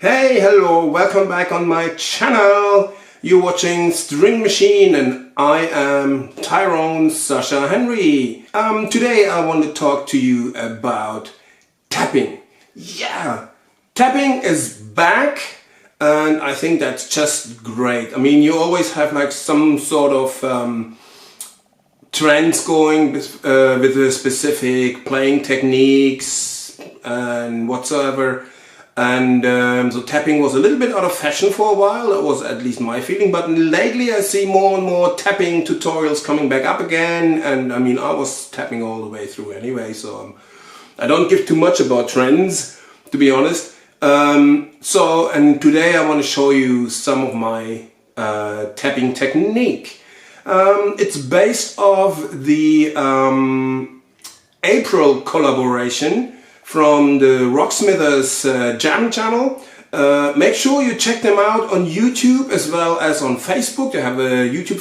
Hey, hello, welcome back on my channel. You're watching String Machine and I am Tyrone Sasha Henry. Today I want to talk to you about tapping. Yeah, tapping is back and I think that's just great. I mean, you always have like some sort of trends going with the specific playing techniques and whatsoever. And so tapping was a little bit out of fashion for a while, that was at least my feeling, but lately I see more and more tapping tutorials coming back up again, and I mean I was tapping all the way through anyway, so I don't give too much about trends, to be honest. And today I want to show you some of my tapping technique. It's based off the April collaboration from the Rocksmithers Jam Channel. Make sure you check them out on YouTube as well as on Facebook. They have a YouTube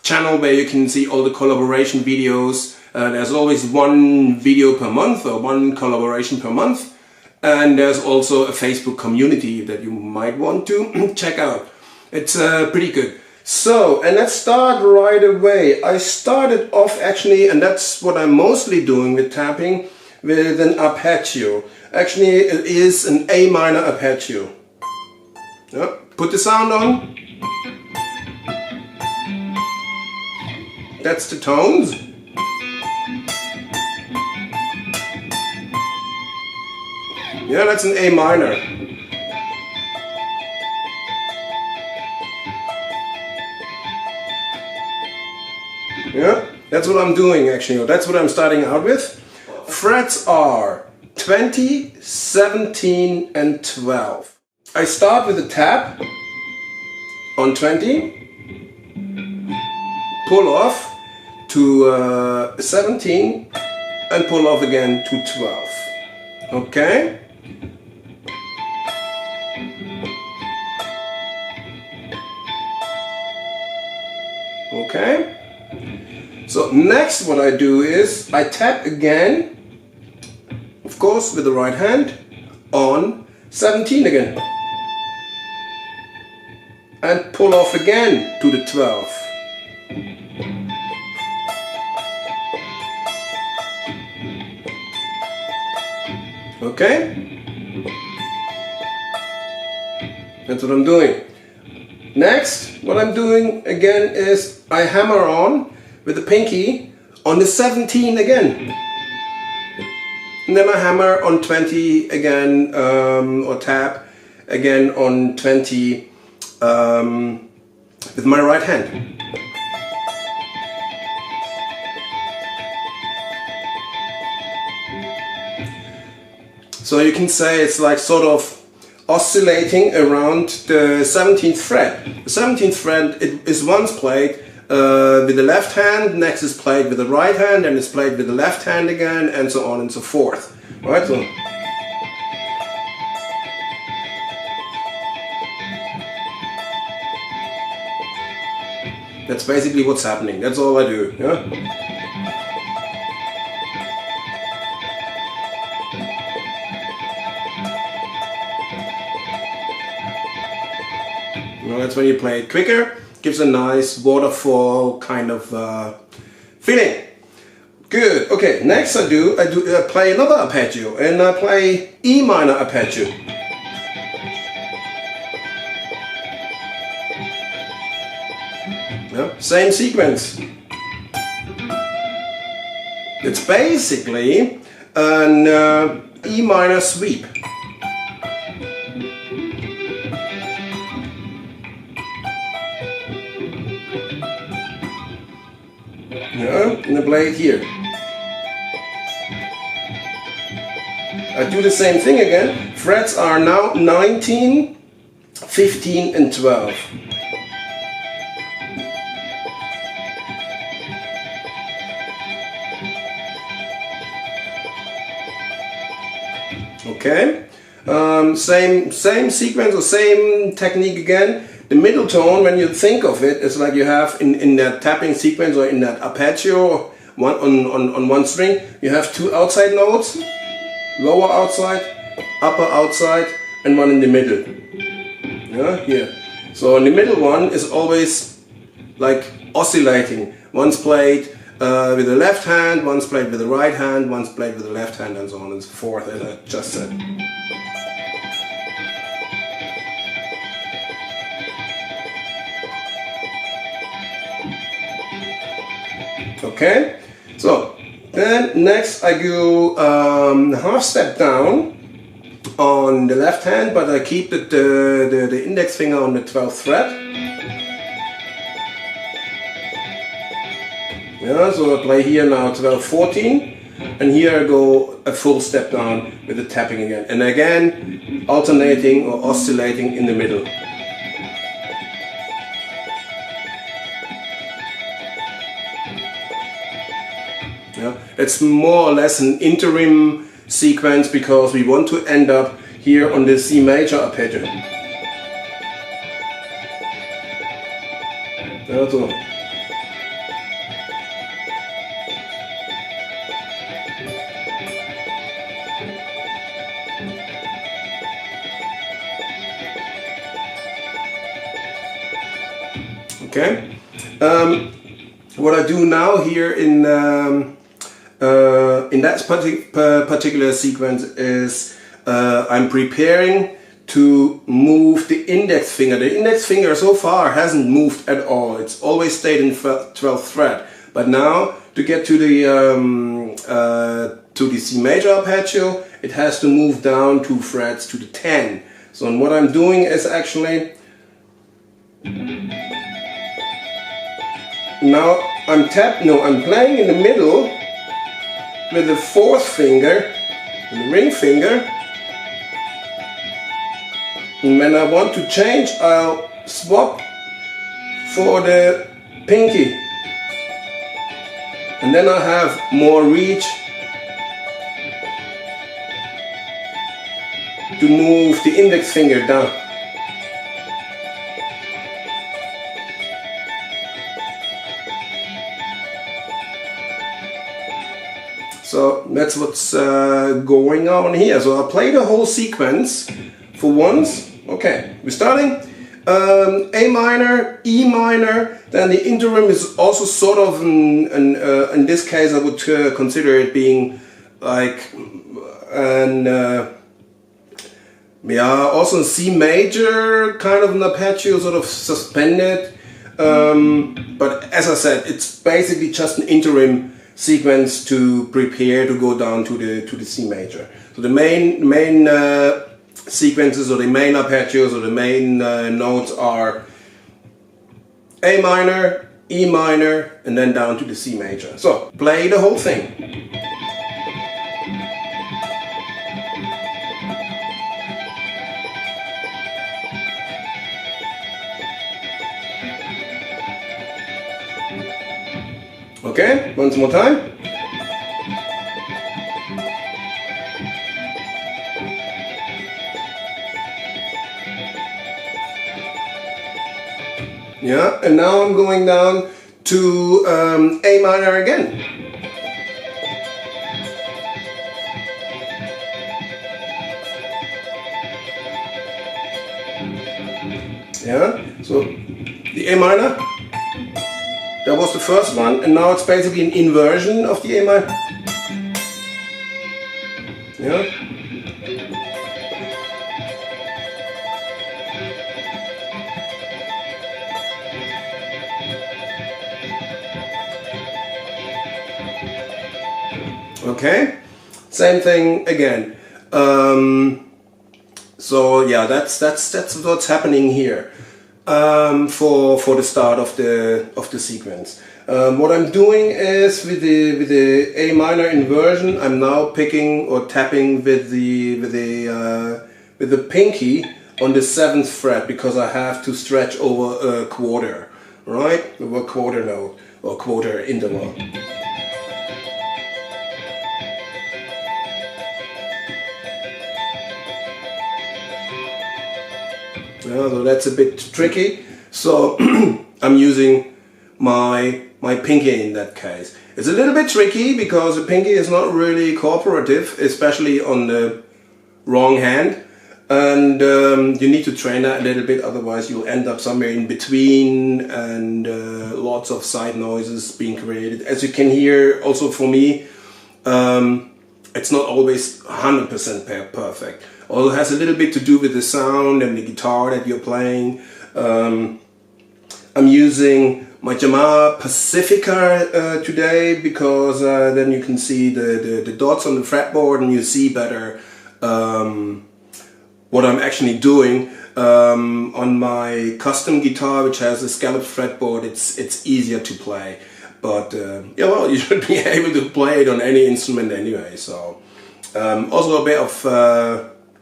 channel where you can see all the collaboration videos. There's always one video per month or one collaboration per month. And there's also a Facebook community that you might want to check out. It's pretty good. So, and let's start right away. I started off actually, and that's what I'm mostly doing with tapping, with an arpeggio. Actually, it is an A minor arpeggio. Put the sound on. That's the tones. Yeah, that's an A minor. Yeah, that's what I'm doing actually, that's what I'm starting out with. Frets are 20, 17 and 12. I start with a tap on 20, pull off to 17 and pull off again to 12. Okay? Okay? So next what I do is I tap again, of course with the right hand, on 17 again. And pull off again to the 12. Okay? That's what I'm doing. Next, what I'm doing again is I hammer on with the pinky on the 17 again. And then I hammer on 20 again, or tap again on 20 with my right hand. So you can say it's like sort of oscillating around the 17th fret. The 17th fret is once played with the left hand, next is played with the right hand, and it's played with the left hand again, and so on and so forth. Right? So that's basically what's happening. That's all I do. Yeah? Well, that's when you play it quicker. Gives a nice waterfall kind of feeling. Good. Okay. Next I play another arpeggio, and I play E minor arpeggio. Yeah, same sequence. It's basically an E minor sweep. Yeah, and I play it here. I do the same thing again. Frets are now 19, 15 and 12. Okay, same sequence or same technique again. The middle tone, when you think of it, is like you have in that tapping sequence or in that arpeggio on one string, you have two outside notes, lower outside upper outside and one in the middle. Yeah, here. So in the middle one is always like oscillating. One's played with the left hand, one's played with the right hand, one's played with the left hand, and so on and so forth, as I just said. Okay, so then next I go half step down on the left hand, but I keep the index finger on the 12th fret. Yeah, so I play here now 12, 14, and here I go a full step down with the tapping again, and again alternating or oscillating in the middle. Yeah, it's more or less an interim sequence because we want to end up here on the C major arpeggio. Yeah, so. Okay. What I do now here in that particular sequence is I'm preparing to move the index finger. The index finger so far hasn't moved at all. It's always stayed in 12th fret. But now to get to the C major arpeggio, it has to move down 2 frets to the 10. So what I'm doing is actually now I'm playing in the middle with the 4th finger, the ring finger, and when I want to change, I'll swap for the pinky, and then I have more reach to move the index finger down. So that's what's going on here. So I'll play the whole sequence for once. Okay, we're starting. A minor, E minor, then the interim is also sort of, in this case I would consider it being like also C major kind of an arpeggio, sort of suspended. But as I said, it's basically just an interim sequence to prepare to go down to the C major. So the main sequences or the main arpeggios or the main notes are A minor, E minor, and then down to the C major. So play the whole thing. Okay, once more time. Yeah, and now I'm going down to A minor again. Yeah, so the A minor. That was the first one, and now it's basically an inversion of the A minor. Yeah. Okay, same thing again. So yeah, that's what's happening here. For the start of the sequence. What I'm doing is with the A minor inversion, I'm now picking or tapping with the pinky on the 7th fret because I have to stretch over a quarter, right? Over a quarter note or quarter interval. Yeah, so that's a bit tricky. So I'm using my pinky in that case. It's a little bit tricky because the pinky is not really cooperative, especially on the wrong hand, and you need to train that a little bit, otherwise you'll end up somewhere in between, and lots of side noises being created. As you can hear, also for me, it's not always 100% perfect. Also has a little bit to do with the sound and the guitar that you're playing. I'm using my Yamaha Pacifica today, because then you can see the dots on the fretboard, and you see better what I'm actually doing. On my custom guitar, which has a scalloped fretboard, it's easier to play. But yeah, well, you should be able to play it on any instrument anyway. So also a bit of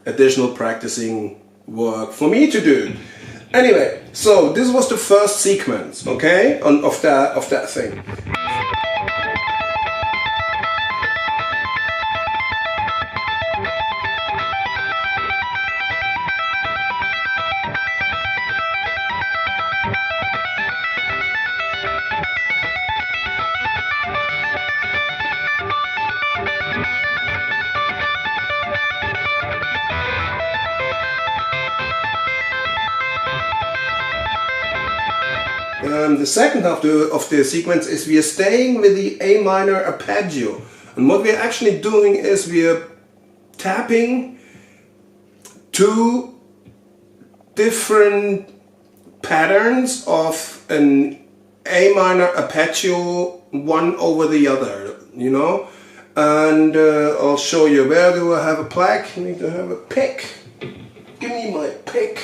additional practicing work for me to do. Anyway, so this was the first sequence, okay, of that thing. The second half of the sequence is we are staying with the A minor arpeggio, and what we are actually doing is we are tapping two different patterns of an A minor arpeggio, one over the other, you know. And I'll show you. Where do I have a plaque? I need to have a pick. Give me my pick.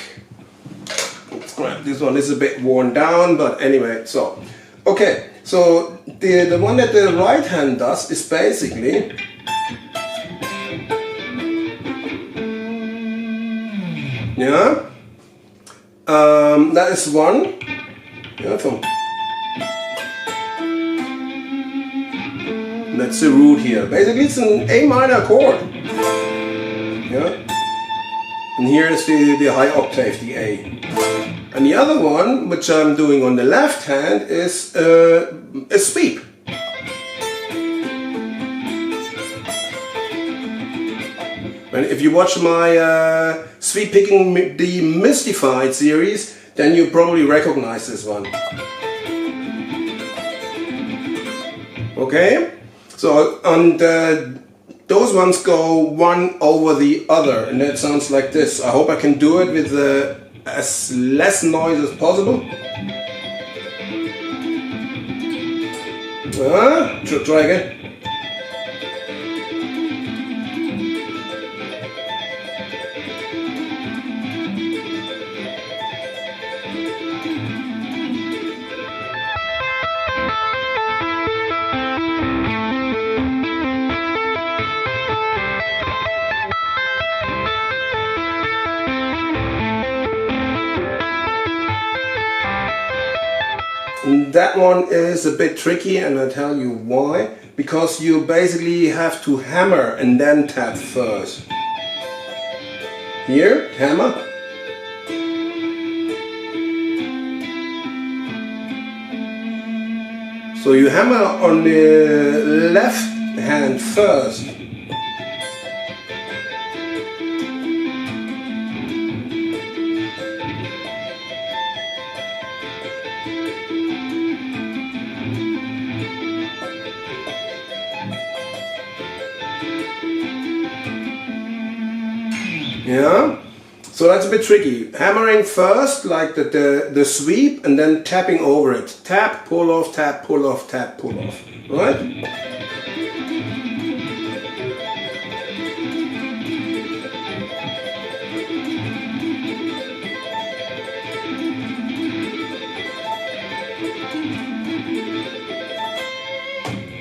Let's grab this one. This is a bit worn down, but anyway. So, okay. So the one that the right hand does is basically that is one. That's the root here. Basically, it's an A minor chord. And here is the high octave, the A. And the other one, which I'm doing on the left hand, is a sweep. And if you watch my Sweep Picking Demystified series, then you probably recognize this one. Okay? So, and those ones go one over the other, and that sounds like this. I hope I can do it with as less noise as possible. Try again. That one is a bit tricky, and I'll tell you why. Because you basically have to hammer and then tap first. Here, hammer. So you hammer on the left hand first. Yeah, so that's a bit tricky. Hammering first, like the sweep, and then tapping over it. Tap, pull off, tap, pull off, tap, pull off. Right?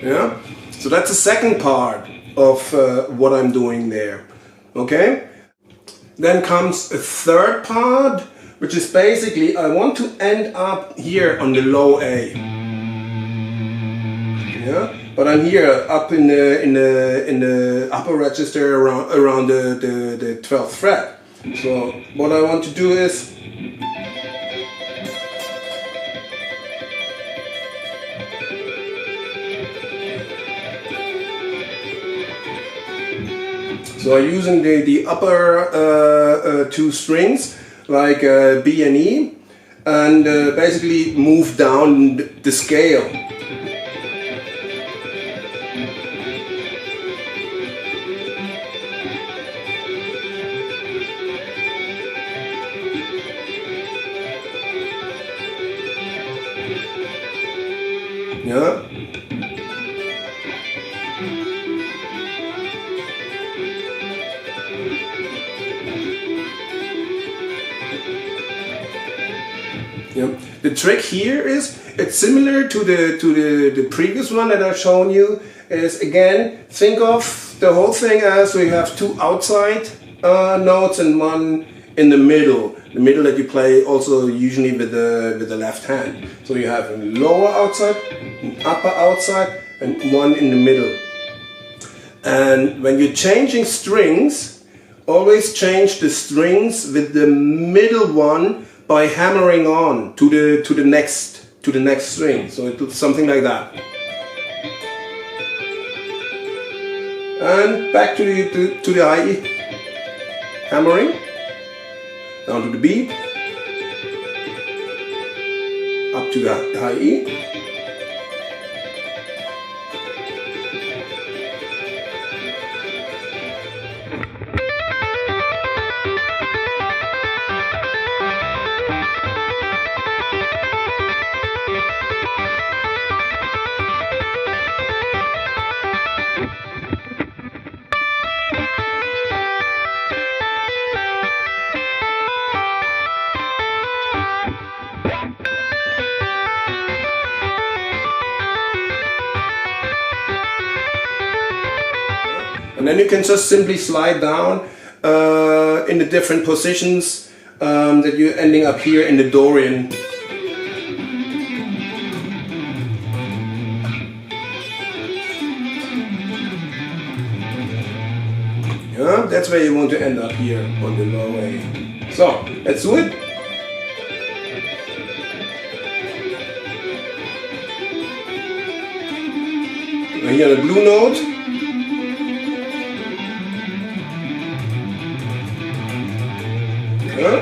Yeah, so that's the second part of what I'm doing there. Okay? Then comes a third part, which is basically I want to end up here on the low A. Yeah, but I'm here up in the upper register around the 12th fret. So what I want to do is So I'm using the upper two strings, like B and E, and basically move down the scale. Yeah. Yeah. The trick here is it's similar to the previous one that I've shown you. Is again, think of the whole thing as we have two outside notes and one in the middle. The middle that you play also usually with the left hand. So you have a lower outside, an upper outside, and one in the middle. And when you're changing strings, always change the strings with the middle one by hammering on to the next string. So it's something like that. And back to the high E, hammering down to the B, up to the high E. And then you can just simply slide down in the different positions that you're ending up here in the Dorian. Yeah, that's where you want to end up here on the low A. So, let's do it. And here the blue note. Yeah.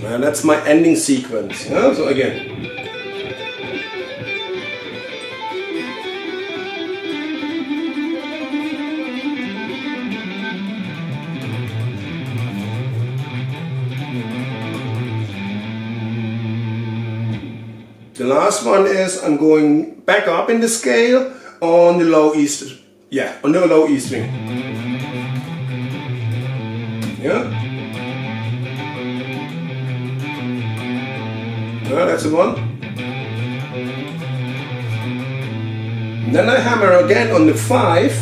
And that's my ending sequence. Yeah? So again. The last one is I'm going back up in the scale on the low E string. Yeah, on the low E string. Yeah. Yeah, that's the one. And then I hammer again on the 5.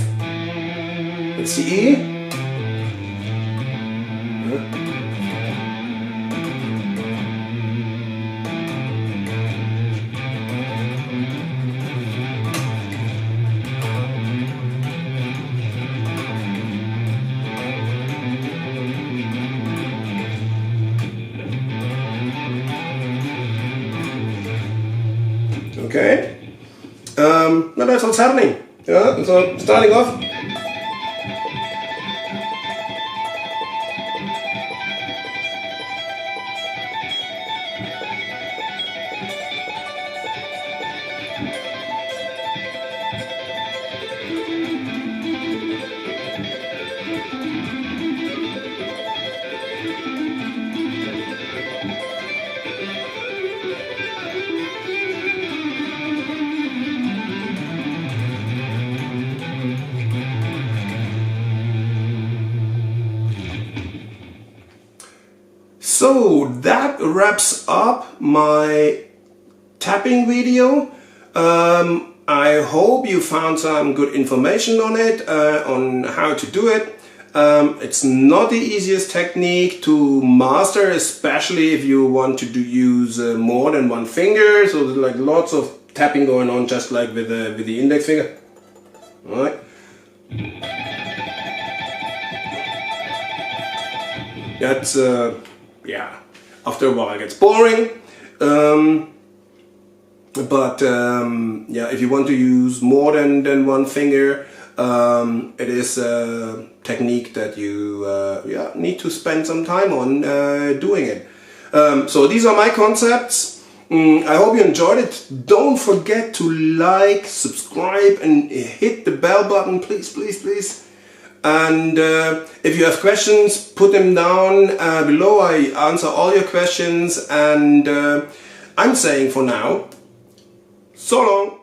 That's the E. Yeah. Okay, now that's what's happening. Yeah, so starting off. So that wraps up my tapping video. I hope you found some good information on it, on how to do it. It's not the easiest technique to master, especially if you want to use more than one finger. So there's like lots of tapping going on, just like with the index finger. All right. That's yeah. After a while it gets boring. Yeah, if you want to use more than one finger, it is a technique that you need to spend some time on doing it. So these are my concepts. I hope you enjoyed it. Don't forget to like, subscribe and hit the bell button, please, please, please. And if you have questions, put them down below. I answer all your questions, and I'm saying for now, so long.